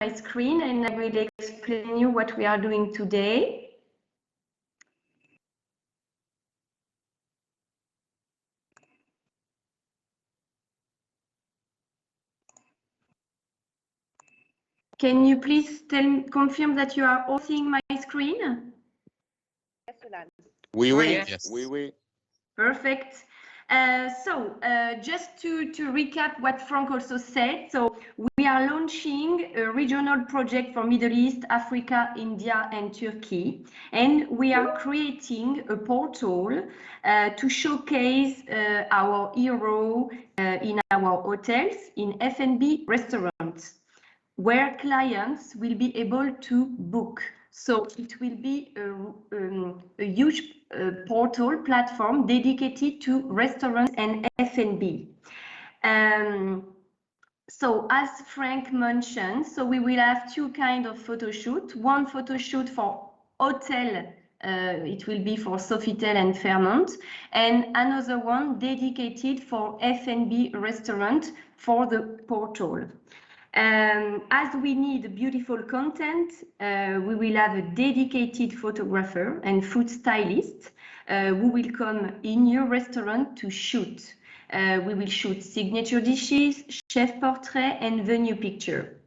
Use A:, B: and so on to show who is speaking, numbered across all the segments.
A: my screen and I will explain you what we are doing today. Can you please confirm that you are all seeing my screen?
B: Oui, oui.
C: Yes.
B: Oui, oui.
A: Perfect. Just to recap what Frank also said, so we are launching a regional project for Middle East, Africa, India, and Turkey, and we are creating a portal to showcase our hero in our hotels, in F&B restaurants, where clients will be able to book. So it will be a huge portal platform dedicated to restaurants and F&B. So as Frank mentioned, so we will have two kinds of photo shoot. One photo shoot for hotel, it will be for Sofitel and Fairmont, and another one dedicated for F&B restaurant for the portal. As we need beautiful content, we will have a dedicated photographer and food stylist who will come in your restaurant to shoot. We will shoot signature dishes, chef portrait, and venue picture.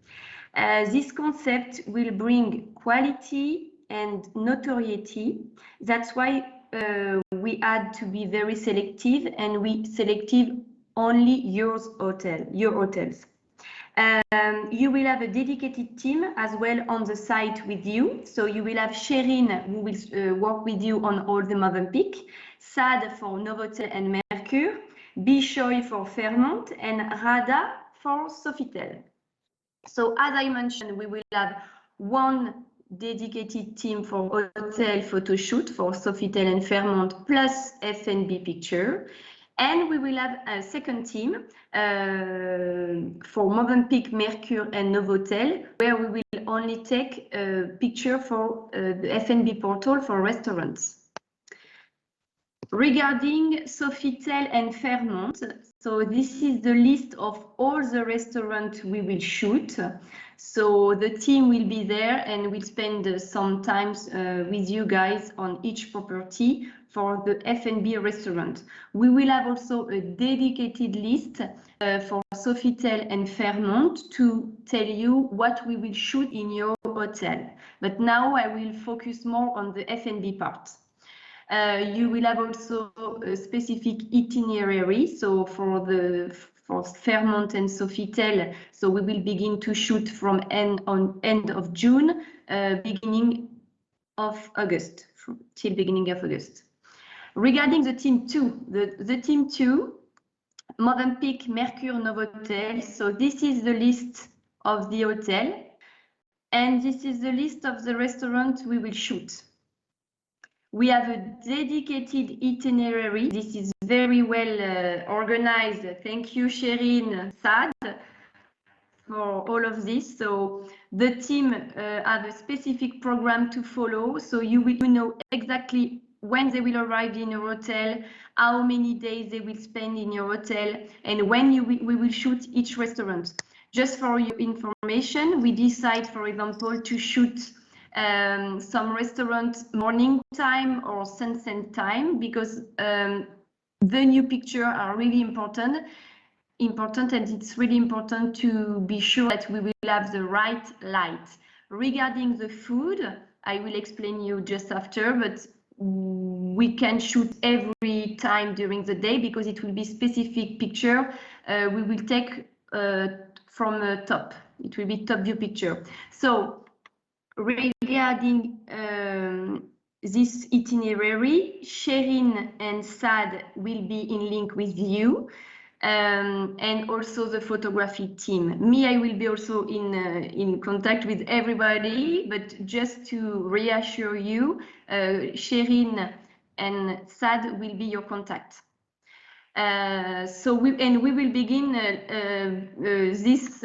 A: This concept will bring quality and notoriety. That's why we had to be very selective, and we selected only your hotels. You will have a dedicated team as well on the site with you. So you will have Sherin, who will work with you on all the Movenpick, Sad for Novotel and Mercure, Bishoy for Fairmont, and Rada for Sofitel. So as I mentioned, we will have one dedicated team for hotel photo shoot for Sofitel and Fairmont plus F&B picture. And we will have a second team for Movenpick, Mercure, and Novotel, where we will only take a picture for the F&B portal for restaurants. Regarding Sofitel and Fairmont, so this is the list of all the restaurants we will shoot. So the team will be there and will spend some time with you guys on each property for the F&B restaurant. We will have also a dedicated list for Sofitel and Fairmont to tell you what we will shoot in your hotel. But now I will focus more on the F&B part. You will have also a specific itinerary. So for Fairmont and Sofitel, so we will begin to shoot from end of June, beginning of August, till beginning of August. Regarding the team 2, the team 2, Movenpick, Mercure, Novotel. So this is the list of the hotel, and this is the list of the restaurant we will shoot. We have a dedicated itinerary. This is very well organized. Thank you, Sherin, Sad, for all of this. So the team have a specific program to follow. So you will know exactly when they will arrive in your hotel, how many days they will spend in your hotel, and when we will shoot each restaurant. Just for your information, we decide, for example, to shoot some restaurants morning time or sunset time, because venue picture are really important, and it's really important to be sure that we will have the right light. Regarding the food, I will explain you just after, but we can shoot every time during the day because it will be specific picture we will take from the top. It will be top view picture. So regarding this itinerary, Sherin and Sad will be in link with you, and also the photography team. Me, I will be also in contact with everybody, but just to reassure you, Sherin and Sad will be your contact. So we will begin this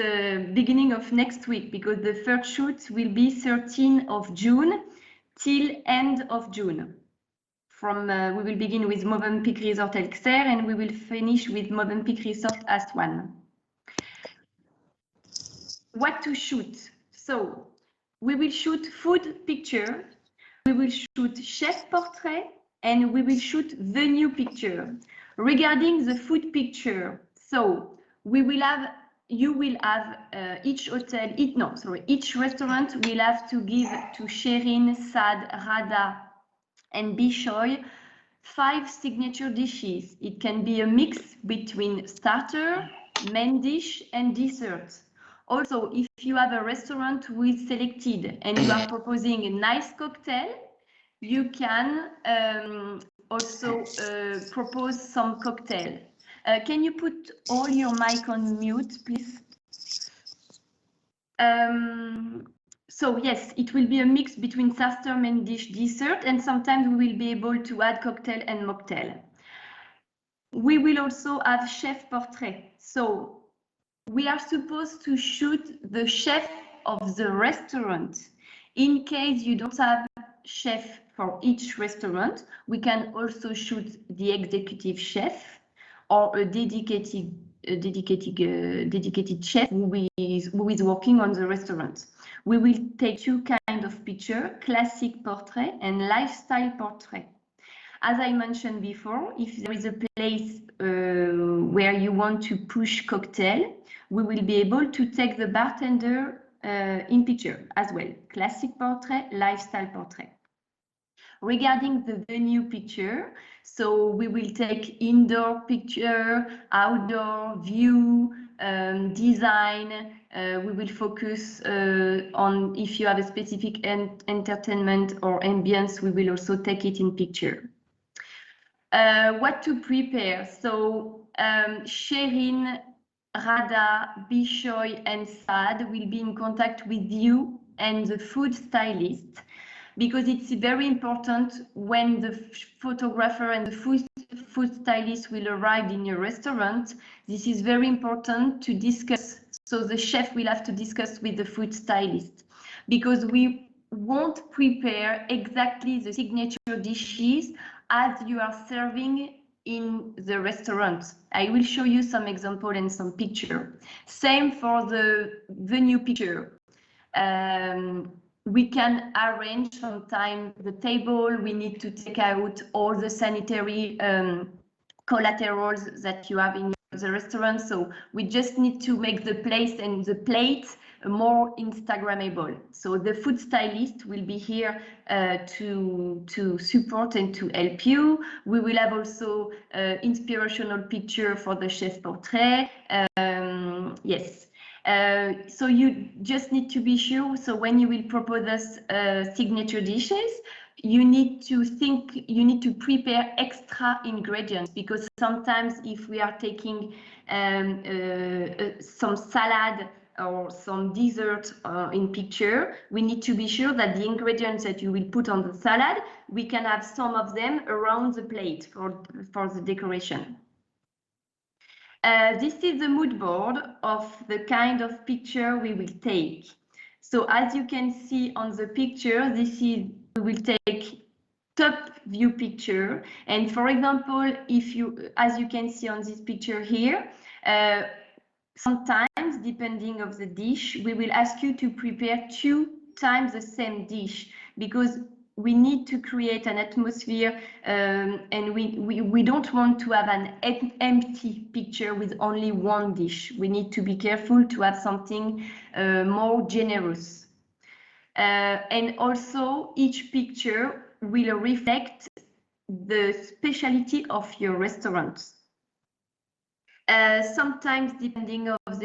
A: beginning of next week, because the first shoot will be 13th of June till end of June. From we will begin with Movenpick Resort Elxer, and we will finish with Movenpick Resort Aswan. What to shoot? So we will shoot food picture, we will shoot chef portrait, and we will shoot venue picture. Regarding the food picture, so we will have, you will have each restaurant will have to give to Sherin, Sad, Rada, and Bishoy 5 signature dishes. It can be a mix between starter, main dish, and dessert. Also, if you have a restaurant who is selected and you are proposing a nice cocktail, you can also propose some cocktail. Can you put all your mic on mute, please? So yes, it will be a mix between starter, main dish, dessert, and sometimes we will be able to add cocktail and mocktail. We will also have chef portrait. So we are supposed to shoot the chef of the restaurant. In case you don't have chef for each restaurant, we can also shoot the executive chef or a dedicated chef who is working on the restaurant. We will take 2 kinds of picture, classic portrait and lifestyle portrait. As I mentioned before, if there is a place where you want to push cocktail, we will be able to take the bartender in picture as well. Classic portrait, lifestyle portrait. Regarding the venue picture, so we will take indoor picture, outdoor view, design. We will focus on if you have a specific entertainment or ambience, we will also take it in picture. What to prepare? So Sherin, Rada, Bishoy, and Sad will be in contact with you and the food stylist, because it's very important when the photographer and the food stylist will arrive in your restaurant. This is very important to discuss. So the chef will have to discuss with the food stylist, because we won't prepare exactly the signature dishes as you are serving in the restaurant. I will show you some example and some picture. Same for the venue picture. We can arrange sometimes the table. We need to take out all the sanitary collaterals that you have in the restaurant. So we just need to make the place and the plate more Instagrammable. So the food stylist will be here to support and to help you. We will have also inspirational picture for the chef portrait. Yes. So you just need to be sure. So when you will propose us signature dishes, you need to think, you need to prepare extra ingredients, because sometimes if we are taking some salad or some dessert in picture, we need to be sure that the ingredients that you will put on the salad, we can have some of them around the plate for the decoration. This is the mood board of the kind of picture we will take. So as you can see on the picture, we will take top view picture. And for example, as you can see on this picture here, sometimes, depending on the dish, we will ask you to prepare 2 times the same dish, because we need to create an atmosphere, and we don't want to have an empty picture with only 1 dish. We need to be careful to have something more generous. And also, each picture will reflect the specialty of your restaurant. Sometimes, depending on the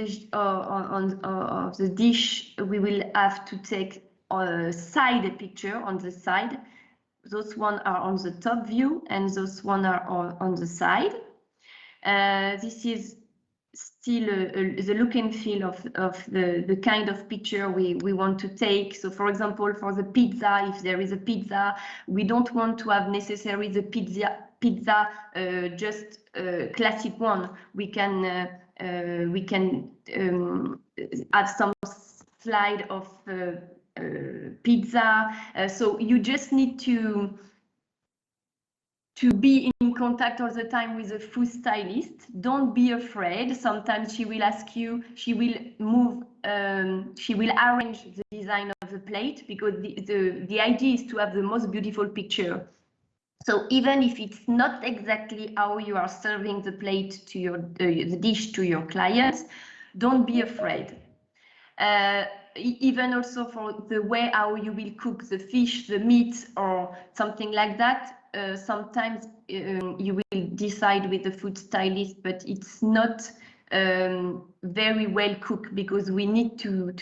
A: dish, we will have to take a side picture on the side. Those one are on the top view, and those one are on the side. This is still the look and feel of the kind of picture we want to take. So for example, for the pizza, if there is a pizza, we don't want to have necessarily the pizza just classic one. We can have some slide of pizza. So you just need to be in contact all the time with a food stylist. Don't be afraid. Sometimes she will ask you, she will move she will arrange the design of the plate, because the idea is to have the most beautiful picture. So even if it's not exactly how you are serving the plate to your the dish to your clients, don't be afraid. Even also for the way how you will cook the fish, the meat, or something like that. Sometimes you will decide with the food stylist, but it's not very well cooked, because we need to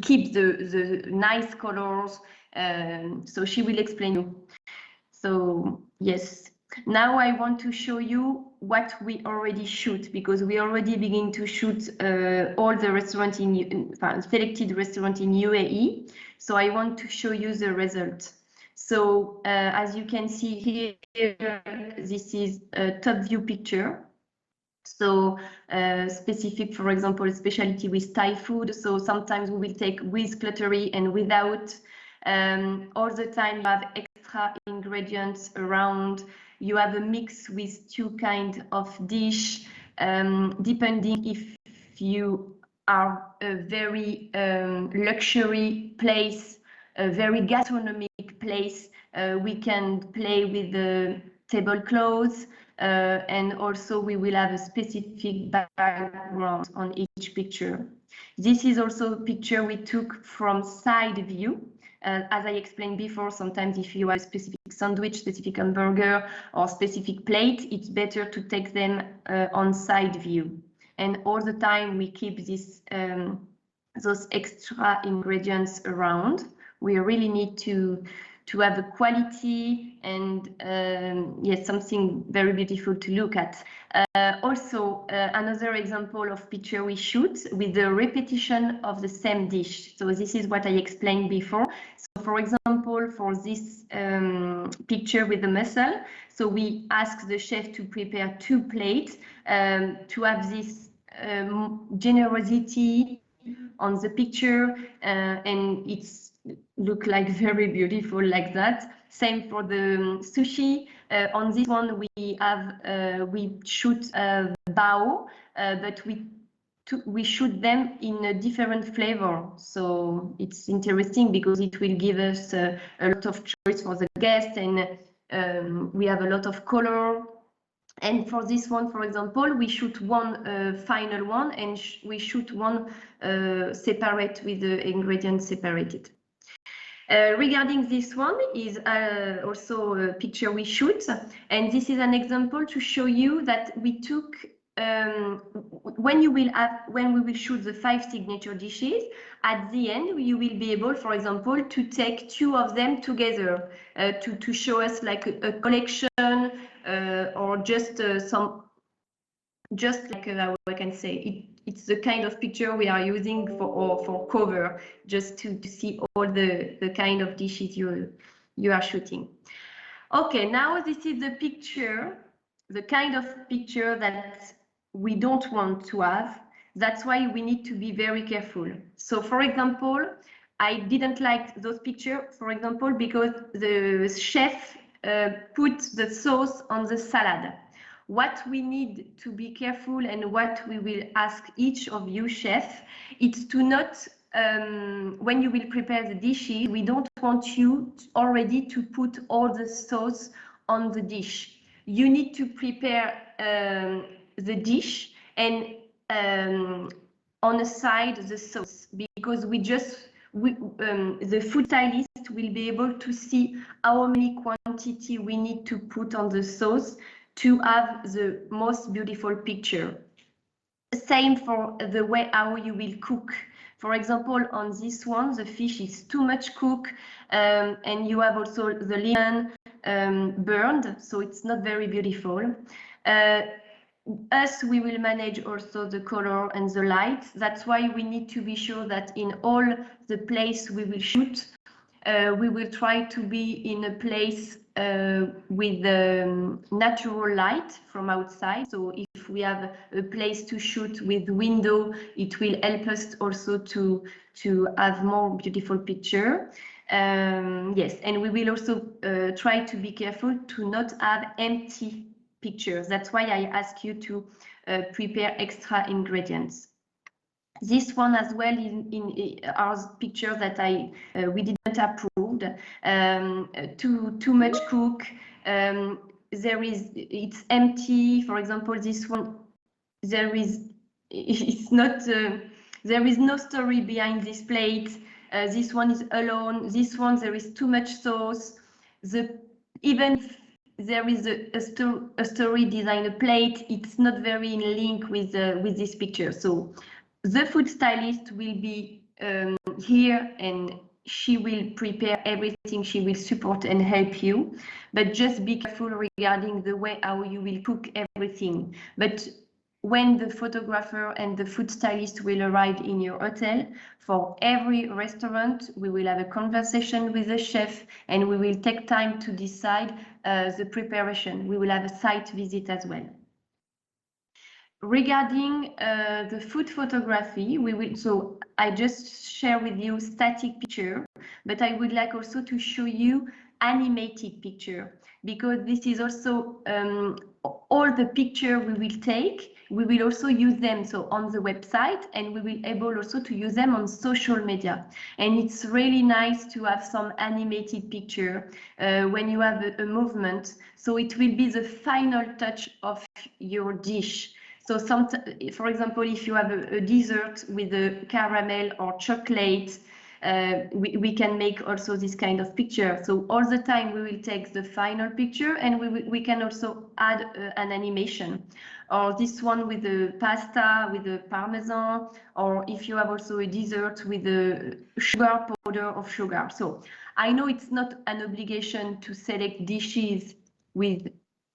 A: keep the nice colors. So she will explain you. So yes. Now I want to show you what we already shoot, because we already begin to shoot all the restaurants selected restaurant in UAE. So I want to show you the result. So as you can see here, this is a top view picture. So specific, for example, specialty with Thai food. So sometimes we will take with cutlery and without. All the time you have extra ingredients around. You have a mix with two kinds of dish, depending if you are a very luxury place, a very gastronomic place. We can play with the tablecloths, and also we will have a specific background on each picture. This is also a picture we took from side view. As I explained before, sometimes if you have a specific sandwich, specific hamburger, or specific plate, it's better to take them on side view. And all the time we keep this those extra ingredients around. We really need to have a quality and yes, something very beautiful to look at. Also, another example of picture we shoot with the repetition of the same dish. So this is what I explained before. So for example, for this picture with the mussel, so we ask the chef to prepare 2 plates to have this generosity on the picture, and it's look like very beautiful like that. Same for the sushi. On this one we have we shoot bao, but we shoot them in a different flavor. So it's interesting because it will give us a lot of choice for the guest, and we have a lot of color. And for this one, for example, we shoot one final one, and we shoot one separate with the ingredients separated. Regarding this one is also a picture we shoot, and this is an example to show you that we took when we will shoot the 5 signature dishes, at the end you will be able, for example, to take 2 of them together to show us like a collection, or just like how I can say it's the kind of picture we are using for cover, just to see all the kind of dishes you are shooting. Okay, now this is the picture, the kind of picture that we don't want to have. That's why we need to be very careful. So for example, I didn't like those pictures, for example, because the chef put the sauce on the salad. What we need to be careful, and what we will ask each of you chef, it's to not, when you will prepare the dishes, we don't want you already to put all the sauce on the dish. You need to prepare the dish and on the side the sauce, because the food stylist will be able to see how many quantity we need to put on the sauce to have the most beautiful picture. Same for the way how you will cook. For example, on this one, the fish is too much cooked, and you have also the lemon burned, so it's not very beautiful. We will manage also the color and the light. That's why we need to be sure that in all the place we will shoot, we will try to be in a place with natural light from outside. So if we have a place to shoot with window, it will help us also to have more beautiful picture. Yes, and we will also try to be careful to not have empty pictures. That's why I ask you to prepare extra ingredients. This one as well in our picture that we didn't approve. Too much cook. It's empty. For example, this one, it's not. There is no story behind this plate. This one is alone. This one, there is too much sauce. Even if there is a story behind a plate, it's not very in link with this picture. So the food stylist will be here, and she will prepare everything. She will support and help you, but just be careful regarding the way how you will cook everything. But when the photographer and the food stylist will arrive in your hotel, for every restaurant, we will have a conversation with the chef, and we will take time to decide the preparation. We will have a site visit as well. Regarding the food photography, so I just share with you static picture, but I would like also to show you animated picture, because this is also all the picture we will take, we will also use them so on the website, and we will able also to use them on social media. And it's really nice to have some animated picture when you have a movement, so it will be the final touch of your dish. So for example, if you have a dessert with a caramel or chocolate, we can make also this kind of picture. So all the time we will take the final picture, and we can also add an animation. Or this one with the pasta, with the parmesan, or if you have also a dessert with the sugar, powder of sugar. So I know it's not an obligation to select dishes with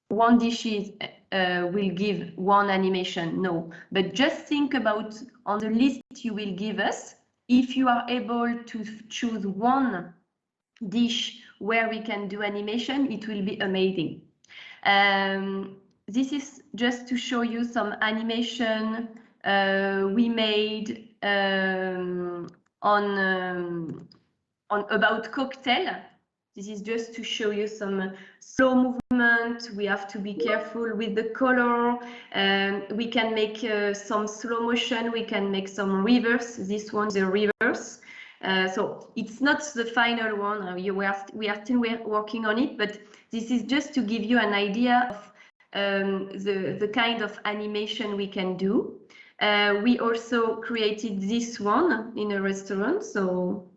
A: one dishes will give one animation, no, but just think about on the list you will give us, if you are able to choose one dish where we can do animation, it will be amazing. This is just to show you some animation we made on about cocktail. This is just to show you some slow movement. We have to be careful with the color. We can make some slow motion. We can make some reverse. This one is a reverse. So it's not the final one. We are still working on it, but this is just to give you an idea of the kind of animation we can do. We also created this one in a restaurant. So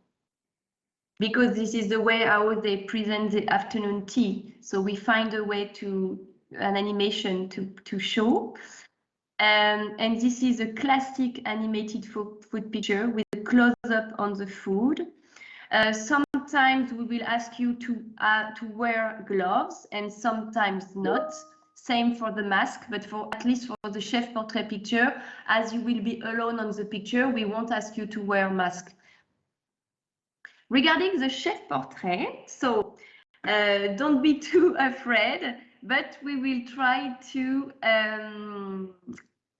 A: because this is the way how they present the afternoon tea. So we find a way an animation to show. And this is a classic animated food picture with a close-up on the food. Sometimes we will ask you to wear gloves, and sometimes not. Same for the mask, but at least for the chef portrait picture, as you will be alone on the picture, we won't ask you to wear a mask. Regarding the chef portrait, so don't be too afraid, but we will try to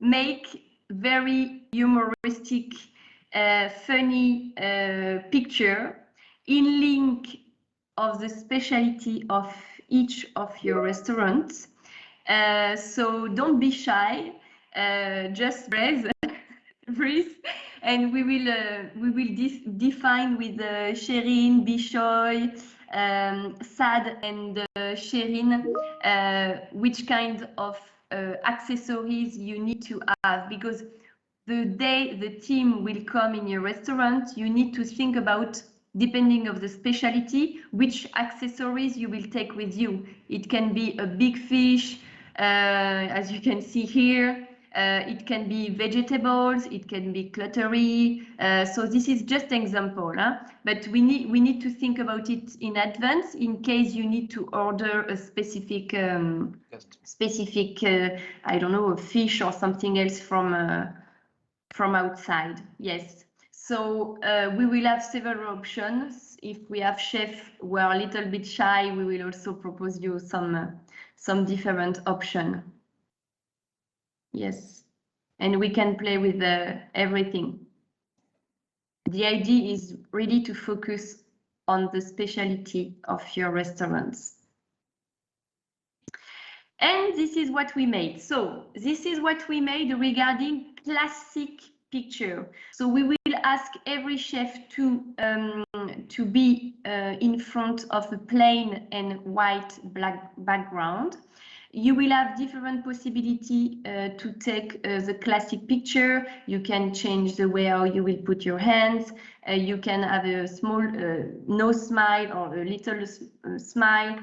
A: make very humoristic, funny picture in link of the specialty of each of your restaurants. So don't be shy, just breathe. And we will define with Sherin, Bishoy, Sad, and Sherin which kind of accessories you need to have, because the day the team will come in your restaurant, you need to think about, depending of the specialty, which accessories you will take with you. It can be a big fish, as you can see here. It can be vegetables, it can be cutlery. So this is just an example, but we need to think about it in advance in case you need to order a specific I don't know, a fish or something else from outside. Yes. So we will have several options. If we have chefs who are a little bit shy, we will also propose you some different options. Yes, and we can play with everything. The idea is really to focus on the specialty of your restaurants. And this is what we made. So this is what we made regarding classic picture. So we will ask every chef to be in front of a plain and white black background. You will have different possibility to take the classic picture. You can change the way how you will put your hands. You can have a small no smile or a little smile.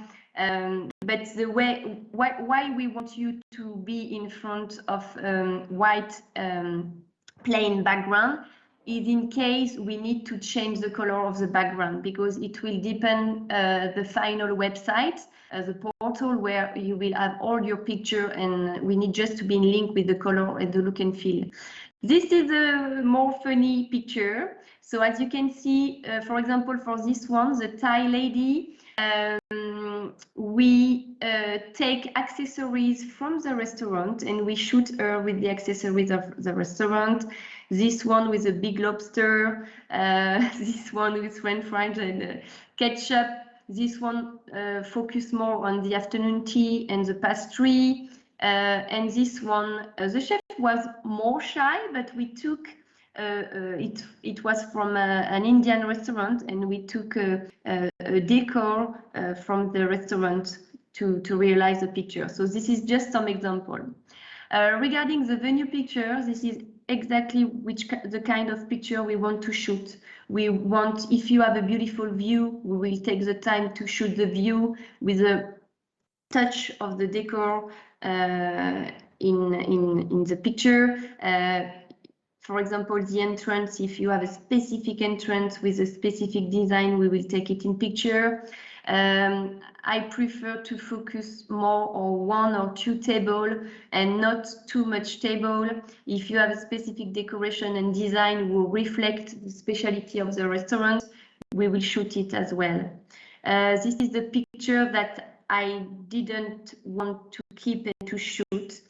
A: But the way why we want you to be in front of white plain background is in case we need to change the color of the background, because it will depend the final website, the portal where you will have all your picture, and we need just to be in link with the color and the look and feel. This is a more funny picture. So as you can see, for example, for this one, the Thai lady, we take accessories from the restaurant and we shoot her with the accessories of the restaurant. This one with a big lobster, this one with French fries and ketchup. This one focus more on the afternoon tea and the pastry. And this one, the chef was more shy, but we took it was from an Indian restaurant, and we took a decor from the restaurant to realize the picture. So this is just some example. Regarding the venue picture, this is exactly the kind of picture we want to shoot. We want, if you have a beautiful view, we will take the time to shoot the view with a touch of the decor in the picture. For example, the entrance, if you have a specific entrance with a specific design, we will take it in picture. I prefer to focus more on 1 or 2 tables and not too much table. If you have a specific decoration and design will reflect the specialty of the restaurant, we will shoot it as well. This is the picture that I didn't want to keep and to shoot.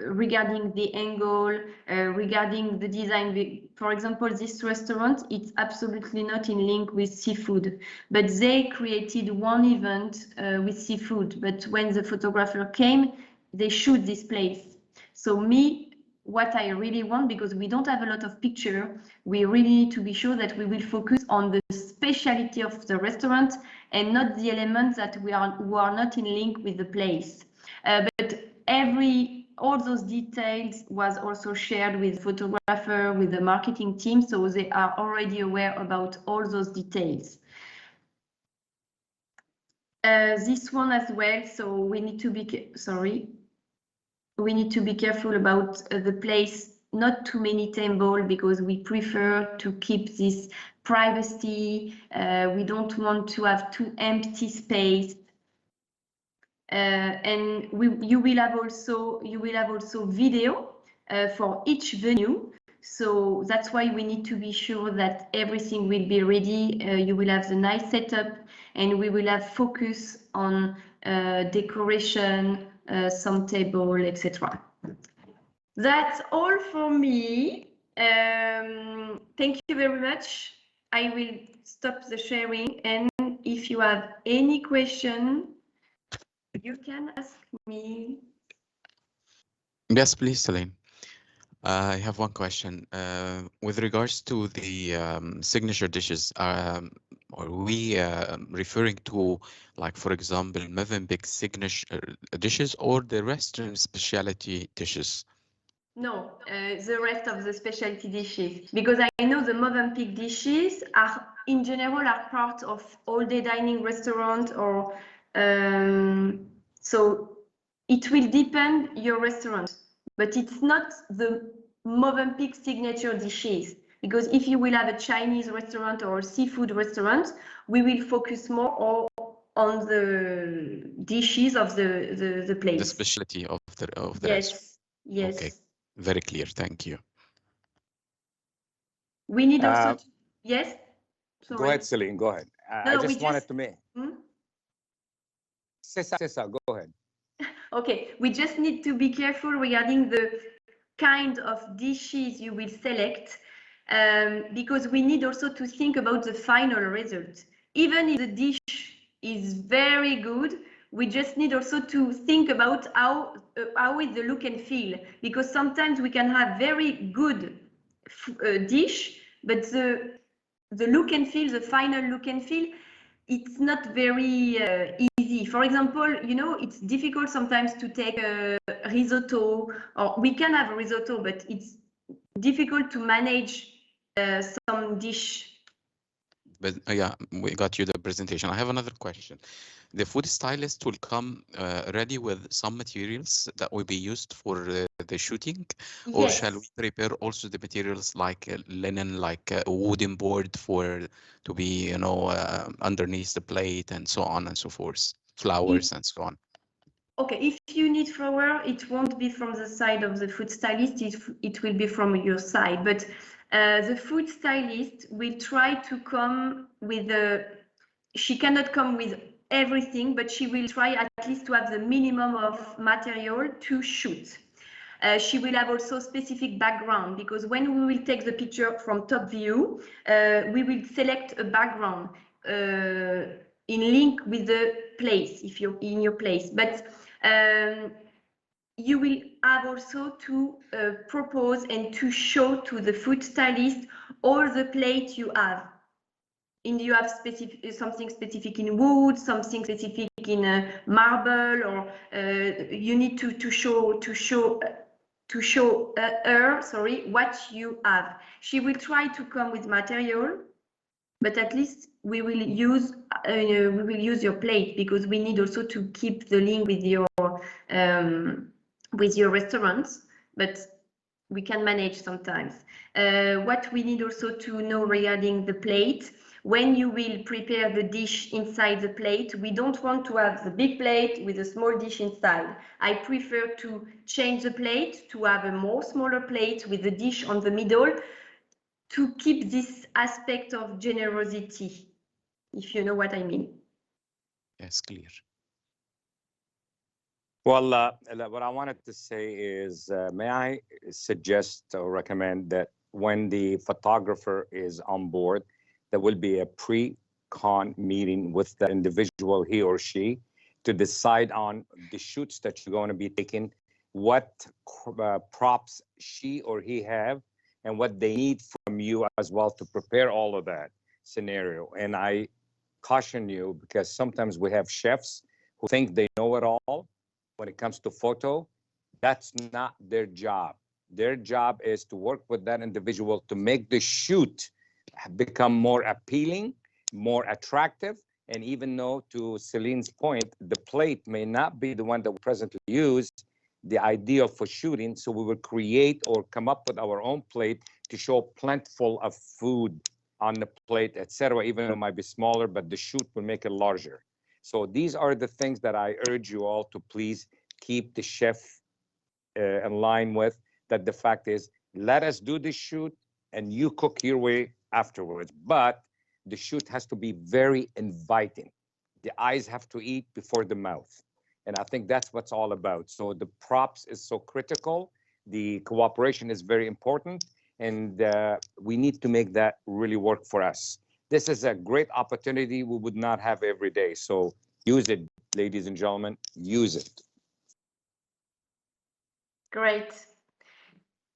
A: Regarding the angle, regarding the design. For example, this restaurant, it's absolutely not in link with seafood, but they created one event with seafood. But when the photographer came, they shoot this place. So me, what I really want, because we don't have a lot of picture, we really need to be sure that we will focus on the specialty of the restaurant and not the elements that who are not in link with the place. But all those details was also shared with the photographer, with the marketing team, so they are already aware about all those details. This one as well, so we need to be, we need to be careful about the place, not too many tables, because we prefer to keep this privacy. We don't want to have too empty space. And you will have also video for each venue. So that's why we need to be sure that everything will be ready. You will have the nice setup, and we will have focus on decoration, some table, etc. That's all for me. Thank you very much. I will stop the sharing, and if you have any question, you can ask me.
B: Yes, please, Celine. I have one question. With regards to the signature dishes, are we referring to, like, for example, Movenpick signature dishes or the restaurant specialty dishes?
A: No, the rest of the specialty dishes, because I know the Movenpick dishes are, in general, are part of all-day dining restaurant, or so it will depend your restaurant, but it's not the Movenpick signature dishes, because if you will have a Chinese restaurant or a seafood restaurant, we will focus more on the dishes of the place.
B: The specialty of the
A: yes,
B: restaurant.
A: yes.
B: Okay, very clear. Thank you.
A: We need also to, yes. Sorry.
C: Go ahead, Celine. Go ahead. I just wanted to make. Cesar, go ahead.
A: Okay, we just need to be careful regarding the kind of dishes you will select, because we need also to think about the final result. Even if the dish is very good, We just need also to think about how is the look and feel, because sometimes we can have very good dish, but the look and feel, the final look and feel, it's not very easy. For example, you know, it's difficult sometimes to take a risotto, or we can have a risotto, but it's difficult to manage some dish.
B: But yeah, we got you the presentation. I have another question. The food stylist will come ready with some materials that will be used for the shooting, or
A: Yes.
B: shall we prepare also the materials like linen, like a wooden board to be, you know, underneath the plate and so on and so forth, flowers and so on?
A: Okay, if you need flower, it won't be from the side of the food stylist, it will be from your side. But the food stylist will try to come with she cannot come with everything, but she will try at least to have the minimum of material to shoot. She will have also specific background, because when we will take the picture from top view, we will select a background in link with the place, if you're in your place. But you will have also to propose and to show to the food stylist all the plate you have. And you have something specific in wood, something specific in marble, or you need to show her, sorry, what you have. She will try to come with material, but at least we will use your plate, because we need also to keep the link with your restaurants, but we can manage sometimes. What we need also to know regarding the plate, when you will prepare the dish inside the plate, we don't want to have the big plate with a small dish inside. I prefer to change the plate, to have a more smaller plate with the dish on the middle, to keep this aspect of generosity, if you know what I mean.
B: Yes, clear.
C: Well, what I wanted to say is, may I suggest or recommend that when the photographer is on board, there will be a pre-con meeting with the individual, he or she, to decide on the shoots that you're going to be taking, what props she or he have, and what they need from you as well to prepare all of that scenario. And I caution you, because sometimes we have chefs who think they know it all when it comes to photo. That's not their job. Their job is to work with that individual to make the shoot become more appealing, more attractive. And even though, to Celine's point, the plate may not be the one that we presently use, the idea for shooting, so we will create or come up with our own plate to show plentiful of food on the plate, etc. Even though it might be smaller, but the shoot will make it larger. So these are the things that I urge you all to please keep the chef in line with, that the fact is, let us do the shoot and you cook your way afterwards. But the shoot has to be very inviting. The eyes have to eat before the mouth. And I think that's what's all about. So the props is so critical. The cooperation is very important. And we need to make that really work for us. This is a great opportunity we would not have every day. So use it, ladies and gentlemen, use it.
A: Great.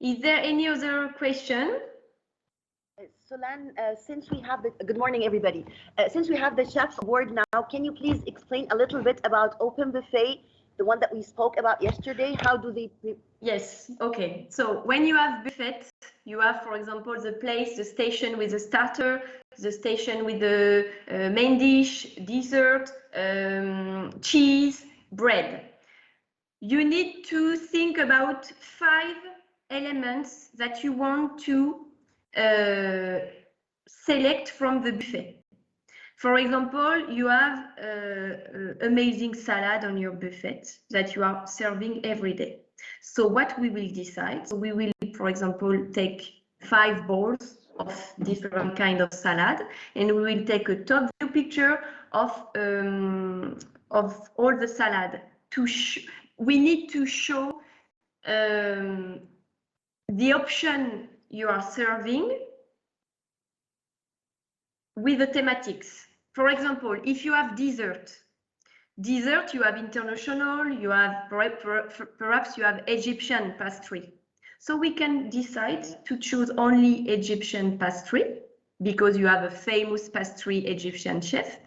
A: Is there any other question?
D: Solan, since we have the, good morning, everybody. Since we have the chefs aboard now, can you please explain a little bit about open buffet, the one that we spoke about yesterday? How do they?
A: Yes, okay. So when you have buffet, you have, for example, the place, the station with the starter, the station with the main dish, dessert, cheese, bread. You need to think about 5 elements that you want to select from the buffet. For example, you have amazing salad on your buffet that you are serving every day. So what we will decide, so we will, for example, take 5 bowls of different kind of salad, and we will take a top view picture of all the salad. We need to show the option you are serving with the thematics. For example, if you have dessert, Dessert, you have international, you have perhaps you have Egyptian pastry. So we can decide to choose only Egyptian pastry because you have a famous pastry Egyptian chef.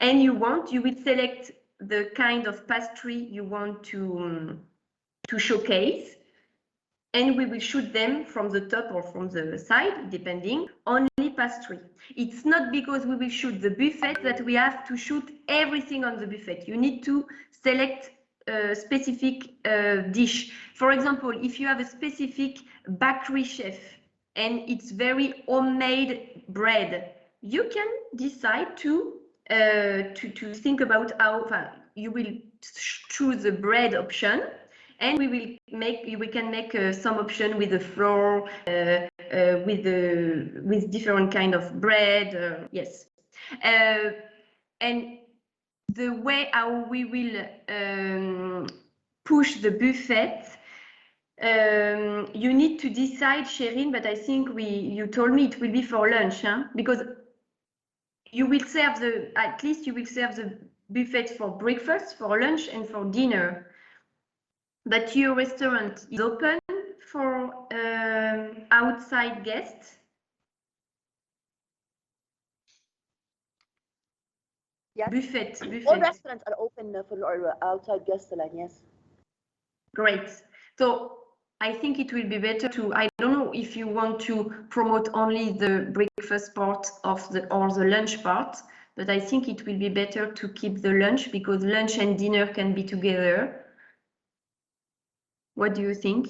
A: And you will select the kind of pastry you want to showcase. And we will shoot them from the top or from the side, depending, only pastry. It's not because we will shoot the buffet that we have to shoot everything on the buffet. You need to select a specific dish. For example, if you have a specific bakery chef and it's very homemade bread, you can decide to think about how you will choose the bread option. And we can make some option with the flour, with different kind of bread. Yes, and the way how we will push the buffet, you need to decide, Sherin. But I think you told me it will be for lunch, huh? Because you will serve at least you will serve the buffet for breakfast, for lunch, and for dinner. But your restaurant is open for outside guests?
D: Yes.
A: Buffet.
D: All restaurants are open for our outside guests, Solan, yes.
A: Great. So I think it will be better I don't know if you want to promote only the breakfast part or the lunch part, but I think it will be better to keep the lunch because lunch and dinner can be together. What do you think?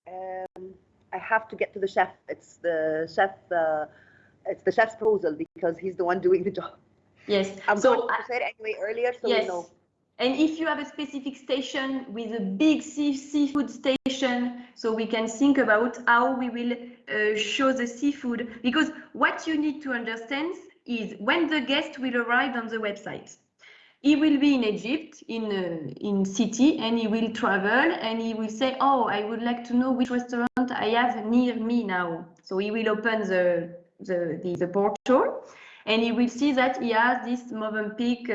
D: I have to get to the chef. It's the chef's proposal because he's the one doing the job.
A: Yes.
D: I'm going to say it anyway earlier, so
A: yes.
D: we know.
A: And if you have a specific station with a big seafood station, so we can think about how we will show the seafood. Because what you need to understand is when the guest will arrive on the website, he will be in Egypt, in city, and he will travel, and he will say, "Oh, I would like to know which restaurant I have near me now." So he will open the portal, and he will see that he has this Movenpick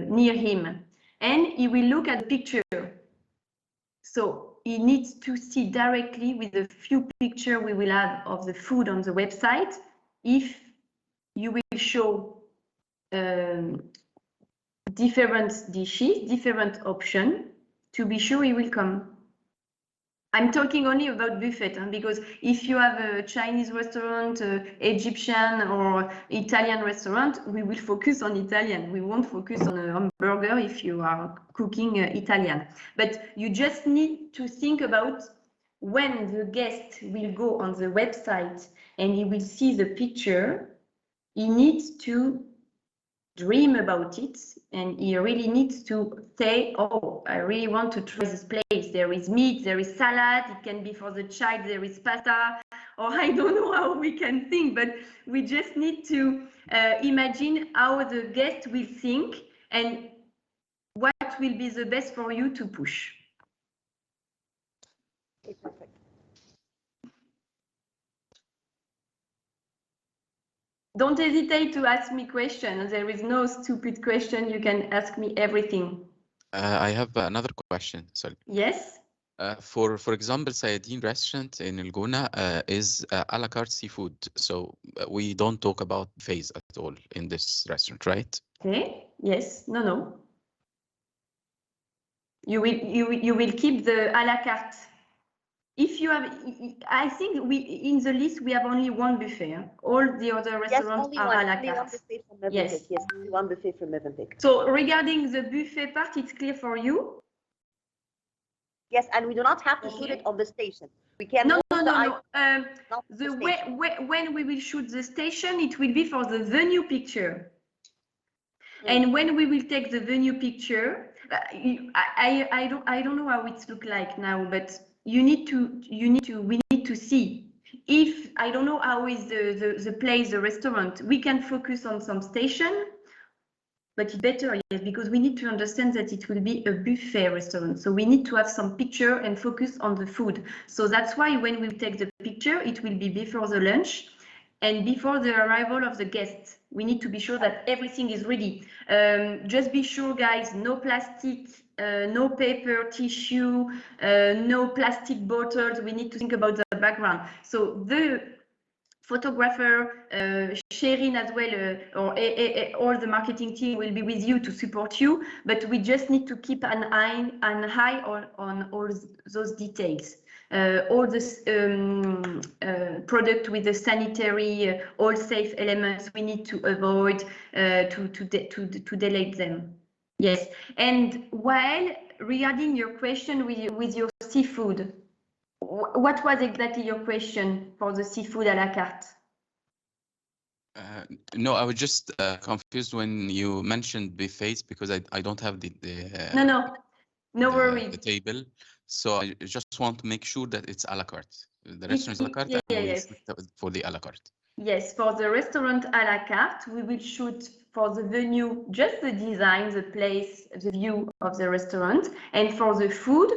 A: near him, and he will look at the picture. So he needs to see directly with the few pictures we will have of the food on the website. If you will show different dishes, different options, to be sure he will come. I'm talking only about buffet, because if you have a Chinese restaurant, Egyptian or Italian restaurant, we will focus on Italian. We won't focus on a hamburger if you are cooking Italian. But you just need to think about when the guest will go on the website and he will see the picture, he needs to dream about it, and he really needs to say, "Oh, I really want to try this place. There is meat, there is salad, it can be for the child, there is pasta," or I don't know how we can think, but we just need to imagine how the guest will think and what will be the best for you to push.
D: Okay, perfect.
A: Don't hesitate to ask me questions. There is no stupid question. You can ask me everything.
B: I have another question. Sorry.
A: Yes.
B: For example, Sayadin restaurant in El Gouna is a la carte seafood. So we don't talk about buffets at all in this restaurant, right?
A: Okay. Yes. No. You will keep the a la carte. If you have, I think in the list we have only one buffet. All the other restaurants are a la carte.
D: One buffet from Movenpick.
A: Yes.
D: Yes, one buffet from Movenpick.
A: So regarding the buffet part, it's clear for you?
D: Yes, and we do not have to shoot it on the station. We can.
A: No.
D: The
A: when we will shoot the station, it will be for the venue picture. And when we will take the venue picture, I don't know how it looks like now, but we need to see. If I don't know how is the place, the restaurant, we can focus on some station, but it's better, yes, because we need to understand that it will be a buffet restaurant. So we need to have some picture and focus on the food. So that's why when we take the picture, it will be before the lunch and before the arrival of the guests. we need to be sure that everything is ready. Just be sure, guys, no plastic, no paper, tissue, no plastic bottles. We need to think about the background. So the photographer, Sherin as well, or the marketing team will be with you to support you, but we just need to keep an eye on all those details. All this product with the sanitary, all safe elements, we need to avoid to delete them. Yes, and while regarding your question with your seafood, what was exactly your question for the seafood à la carte?
B: No, I was just confused when you mentioned buffets because I don't have the
A: worries.
B: the table, so I just want to make sure that it's à la carte. The restaurant is à la carte, and we shoot for the à la carte.
A: Yes, for the restaurant à la carte, we will shoot for the venue just the design, the place, the view of the restaurant, and for the food,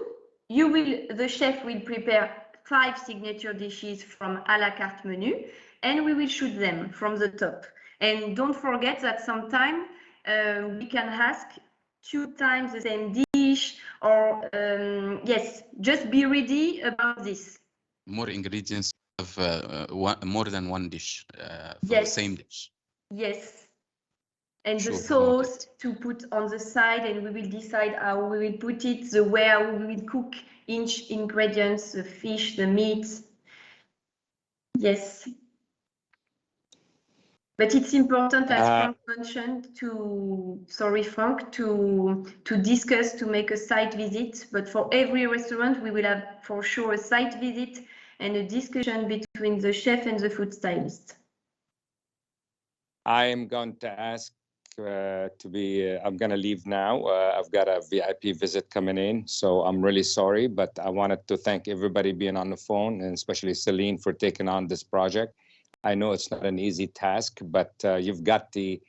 A: the chef will prepare 5 signature dishes from à la carte menu, and we will shoot them from the top. And don't forget that sometimes we can ask 2 times the same dish, or yes, just be ready about this.
B: More ingredients of more than one dish for the same dish.
A: Yes. And
B: sure,
A: the sauce to put on the side, and we will decide how we will put it, the where we will cook each ingredients, the fish, the meat. Yes. But it's important, as Frank mentioned, Frank, to discuss, to make a site visit. But for every restaurant, we will have for sure a site visit and a discussion between the chef and the food stylist.
C: I am going to ask I'm going to leave now. I've got a VIP visit coming in, so I'm really sorry, but I wanted to thank everybody being on the phone, and especially Celine for taking on this project. I know it's not an easy task, but you've got the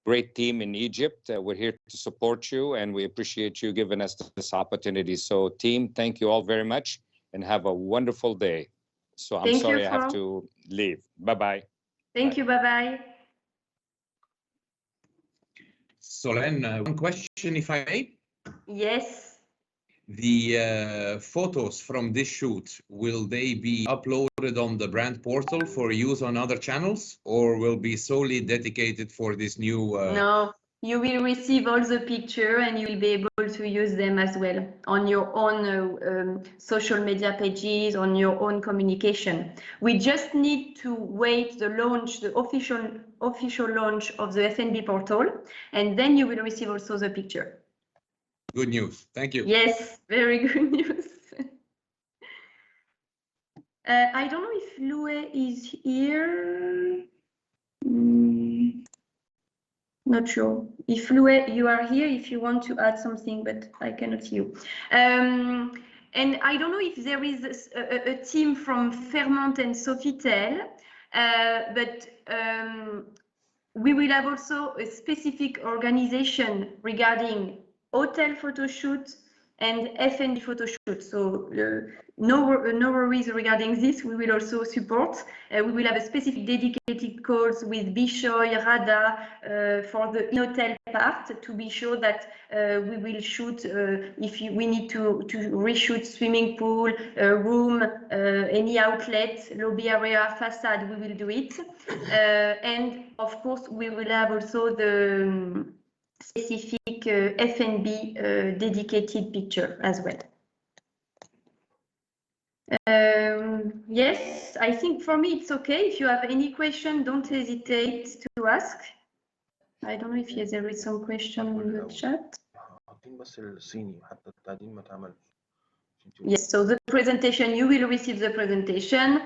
C: great team in Egypt. We're here to support you, and we appreciate you giving us this opportunity. So team, thank you all very much, and have a wonderful day. So I'm sorry I have to leave. Bye-bye.
A: Thank you. Bye-bye.
E: Solène, one question, if I may?
A: Yes.
E: The photos from this shoot, will they be uploaded on the brand portal for use on other channels, or will be solely dedicated for this new?
A: No, you will receive all the picture, and you will be able to use them as well on your own social media pages, on your own communication. We just need to wait the launch, the official launch of the FNB portal, and then you will receive also the picture.
E: Good news. Thank you.
A: Yes, very good news. I don't know if Louis is here. Not sure. If Louis, you are here, if you want to add something, but I cannot see you. And I don't know if there is a team from Fairmont and Sofitel, but we will have also a specific organization regarding hotel photo shoot and F&B photo shoot. So no worries regarding this. We will also support. We will have a specific dedicated calls with Bishoy, Rada for the in-hotel part, to be sure that we will shoot if we need to reshoot swimming pool, room, any outlet, lobby area, facade, we will do it. And of course, we will have also the specific F&B dedicated picture as well. Yes, I think for me it's okay. If you have any question, don't hesitate to ask. I don't know if there is some question in the chat. Yes, so the presentation, you will receive the presentation.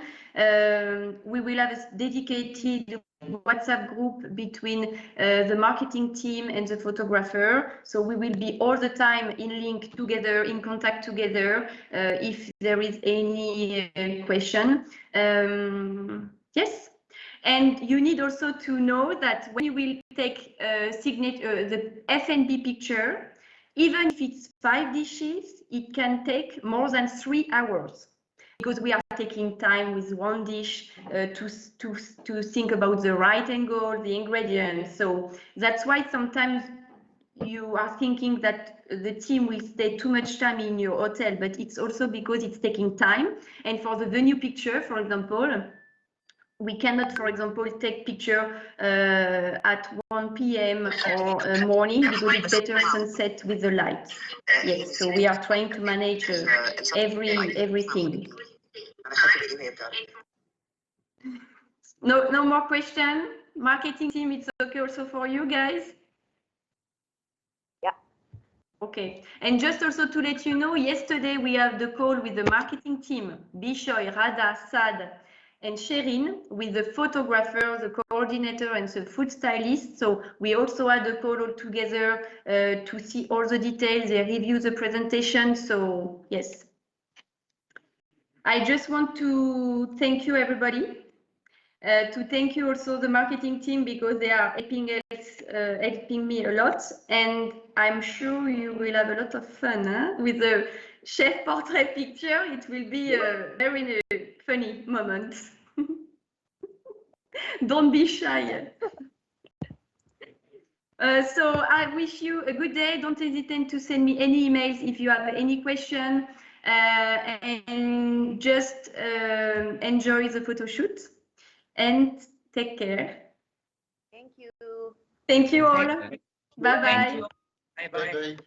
A: We will have a dedicated WhatsApp group between the marketing team and the photographer. So we will be all the time in link together, in contact together, if there is any question. Yes. And you need also to know that when you will take the F&B picture, even if it's 5 dishes, it can take more than 3 hours. because we are taking time with one dish to think about the right angle, the ingredients. So that's why sometimes you are thinking that the team will stay too much time in your hotel, but it's also because it's taking time. And for the venue picture, for example, we cannot, for example, take picture at 1 p.m. or morning because it's better sunset with the light. Yes, so we are trying to manage everything. No more question. Marketing team, it's okay also for you guys?
D: Yeah.
A: Okay, and just also to let you know, yesterday we have the call with the marketing team, Bishoy, Rada, Sad, and Sherin, with the photographer, the coordinator, and the food stylist. So we also had a call all together to see all the details. They review the presentation. So yes, I just want to thank you, everybody. To thank you also the marketing team because they are helping me a lot, and I'm sure you will have a lot of fun with the chef portrait picture. It will be a very funny moment. Don't be shy. So I wish you a good day. Don't hesitate to send me any emails if you have any question, and just enjoy the photo shoot and take care.
D: Thank you.
A: Thank you all. Bye bye.
F: Bye bye.